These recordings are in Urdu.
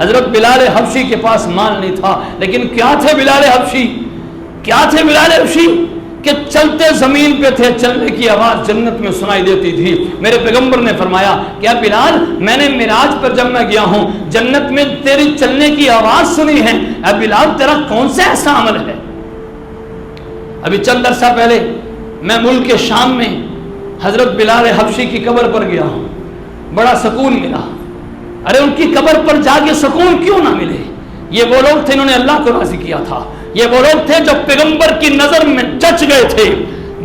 حضرت بلال حبشی کے پاس مال نہیں تھا، لیکن کیا تھے بلال حبشی؟ کیا تھے بلال حبشی؟ کہ چلتے زمین پہ تھے، چلنے کی آواز جنت میں سنائی دیتی تھی۔ میرے پیغمبر نے فرمایا کیا بلال، میں نے معراج پر جب میں گیا ہوں جنت میں تیری چلنے کی آواز سنی ہے، اے بلال تیرا کون سا ایسا عمل ہے؟ ابھی چند عرصہ پہلے میں ملک شام میں حضرت بلال حبشی کی قبر پر گیا ہوں، بڑا سکون ملا۔ ارے ان کی قبر پر جا کے سکون کیوں نہ ملے؟ یہ وہ لوگ تھے انہوں نے اللہ کو راضی کیا تھا، یہ وہ لوگ تھے جو پیغمبر کی نظر میں جچ گئے تھے،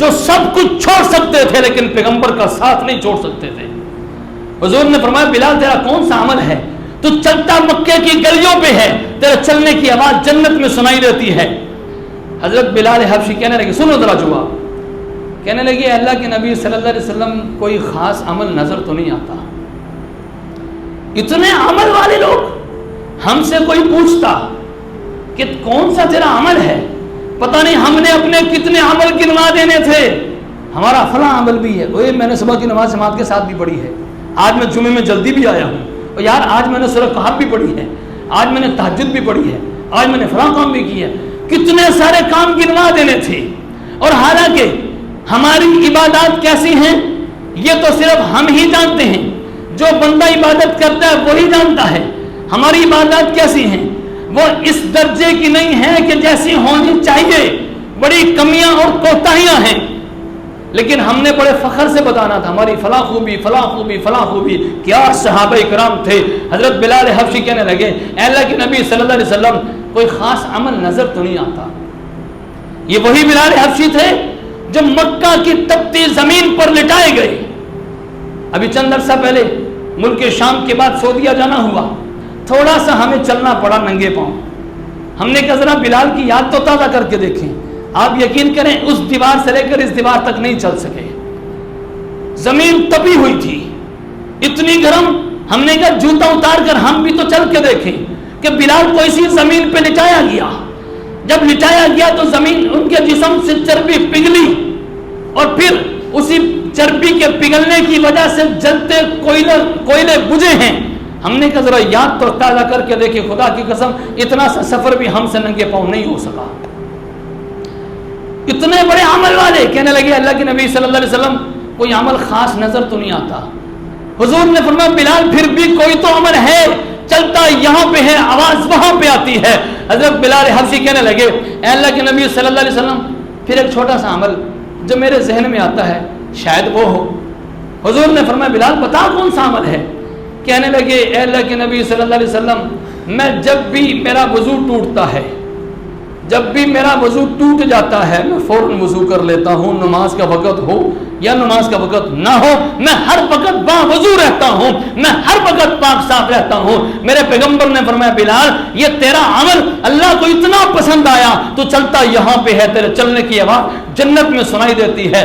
جو سب کچھ چھوڑ سکتے تھے لیکن پیغمبر کا ساتھ نہیں چھوڑ سکتے تھے۔ حضور نے فرمایا بلال تیرا کون سا عمل ہے؟ تو چلتا مکے کی گلیوں پہ ہے، تیرے چلنے کی آواز جنت میں سنائی دیتی ہے۔ حضرت بلال حبشی کہنے لگے، سنو ذرا جواب، کہنے لگے اللہ کے نبی صلی اللہ علیہ وسلم کوئی خاص عمل نظر تو نہیں آتا، اتنے عمل والے لوگ، ہم سے کوئی پوچھتا کہ کون سا تیرا عمل ہے، پتہ نہیں ہم نے اپنے کتنے عمل گنوا دینے تھے، ہمارا فلاں عمل بھی ہے، اوے میں نے صبح کی نماز جماعت کے ساتھ بھی پڑھی ہے، آج میں جمعے میں جلدی بھی آیا ہوں، اور یار آج میں نے سورہ کہف بھی پڑھی ہے، آج میں نے تہجد بھی پڑھی ہے، آج میں نے فلاں کام بھی کیا ہے، کتنے سارے کام گنوا دینے تھے۔ اور حالانکہ ہماری عبادات کیسی ہیں یہ تو صرف ہم ہی جانتے ہیں، جو بندہ عبادت کرتا ہے وہی جانتا ہے ہماری عبادات کیسی ہیں۔ وہ اس درجے کی نہیں ہے کہ جیسی ہونی چاہیے، بڑی کمیاں اور کوتاہیاں ہیں، لیکن ہم نے بڑے فخر سے بتانا تھا ہماری فلاں خوبی فلاں خوبی فلاں خوبی۔ کیا صحابہ کرام تھے۔ حضرت بلال حبشی کہنے لگے اے اللہ کے نبی صلی اللہ علیہ وسلم کوئی خاص عمل نظر تو نہیں آتا۔ یہ وہی بلال حبشی تھے جو مکہ کی تپتی زمین پر لٹائے گئے۔ ابھی چند عرصہ پہلے ملک شام کے بعد سعودیہ جانا ہوا، تھوڑا سا ہمیں چلنا پڑا ننگے پاؤں۔ ہم نے کہا ذرا بلال کی یاد تو تازہ کر کے دیکھیں۔ آپ یقین کریں اس دیوار سے لے کر اس دیوار تک نہیں چل سکے، زمین تپی ہوئی تھی، اتنی گرم۔ ہم نے کہا جوتا اتار کر ہم بھی تو چل کے دیکھیں کہ بلال کو اسی زمین پہ لٹایا گیا۔ جب لٹایا گیا تو زمین ان کے جسم سے چربی پگھلی، اور پھر اسی چربی کے پگھلنے کی وجہ سے جلتے کوئلے بجھے ہیں۔ ہم نے کہا ذرا یاد تو تازہ کر کے دیکھیں، خدا کی قسم اتنا سا سفر بھی ہم سے ننگے پاؤں نہیں ہو سکا۔ اتنے بڑے عمل والے کہنے لگے اللہ کے نبی صلی اللہ علیہ وسلم کوئی عمل خاص نظر تو نہیں آتا۔ حضور نے فرمایا بلال پھر بھی کوئی تو عمل ہے، چلتا یہاں پہ ہے آواز وہاں پہ آتی ہے۔ حضرت بلال حبشی کہنے لگے اے اللہ کے نبی صلی اللہ علیہ وسلم پھر ایک چھوٹا سا عمل جو میرے ذہن میں آتا ہے شاید وہ ہو۔ حضور نے فرمایا بلال بتا کون سا عمل ہے؟ کہنے لگے اے اللہ کے نبی صلی اللہ علیہ وسلم میں جب بھی میرا وضو ٹوٹتا ہے، جب بھی میرا وضو ٹوٹ جاتا ہے میں فوراً وضو کر لیتا ہوں، نماز کا وقت ہو یا نماز کا وقت نہ ہو، میں ہر وقت باوضو رہتا ہوں، میں ہر وقت پاک صاف رہتا ہوں۔ میرے پیغمبر نے فرمایا بلال یہ تیرا عمل اللہ کو اتنا پسند آیا تو چلتا یہاں پہ ہے، تیرے چلنے کی آواز جنت میں سنائی دیتی ہے۔